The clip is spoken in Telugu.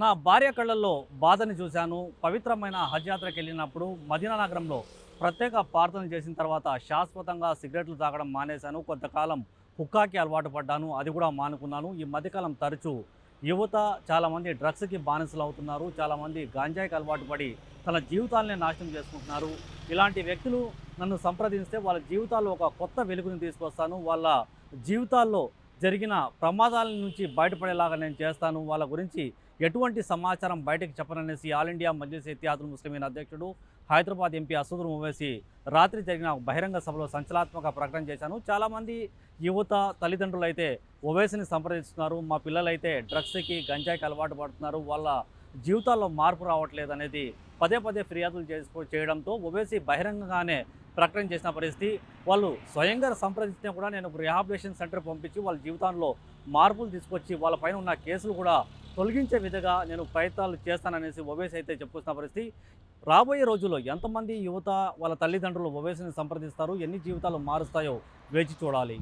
నా భార్య కళ్ళల్లో బాధని చూశాను. పవిత్రమైన హజ్ యాత్రకెళ్ళినప్పుడు మదీనా నగరంలో ప్రత్యేక ప్రార్థనలు చేసిన తర్వాత శాశ్వతంగా సిగరెట్లు తాగడం మానేశాను. కొంతకాలం హుక్కాకి అలవాటు పడ్డాను. అది కూడా మానుకున్నాను. ఈ మధ్యకాలం తరచూ యువత చాలామంది డ్రగ్స్‌కి బానిసలు అవుతున్నారు. చాలామంది గాంజాయికి అలవాటు పడి తన జీవితాలనే నాశనం చేసుకుంటున్నారు. ఇలాంటి వ్యక్తులు నన్ను సంప్రదిస్తే వాళ్ళ జీవితాల్లో ఒక కొత్త వెలుగుని తీసుకొస్తాను. వాళ్ళ జీవితాల్లో జరిగిన ప్రమాదాల నుంచి బయటపడేలాగా నేను చేస్తాను. వాళ్ళ గురించి ఎటువంటి సమాచారం బయటకు చెప్పననేసి ఆల్ ఇండియా మజ్లిస్ ఇత్తిహాదుల్ ముస్లిమీన్ అధ్యక్షుడు, హైదరాబాద్ ఎంపీ అసదుర్ ఓవైసీ రాత్రి జరిగిన బహిరంగ సభలో సంచలనాత్మక ప్రకటన చేశాను. చాలామంది యువత తల్లిదండ్రులైతే ఓవైసీని సంప్రదిస్తున్నారు. మా పిల్లలైతే డ్రగ్స్‌కి, గంజాయికి అలవాటు పడుతున్నారు. వాళ్ళ జీవితాల్లో మార్పు రావట్లేదు అనేది పదే పదే ఫిర్యాదులు చేయడంతో ఓవైసీ బహిరంగంగానే ప్రకటన చేసిన పరిస్థితి. వాళ్ళు స్వయంగా సంప్రదిస్తే కూడా నేను ఒక రిహాబిలిటేషన్ సెంటర్ పంపించి వాళ్ళ జీవితంలో మార్పులు తీసుకొచ్చి వాళ్ళ పైన ఉన్న కేసులు కూడా తొలగించే విధంగా నేను ప్రయత్నాలు చేస్తాననేసి ఓవైసీ అయితే చెప్పుకొస్తున్న పరిస్థితి. రాబోయే రోజుల్లో ఎంతమంది యువత వాళ్ళ తల్లిదండ్రులు ఓవైసీని సంప్రదిస్తారు, ఎన్ని జీవితాలు మారుస్తాయో వేచి చూడాలి.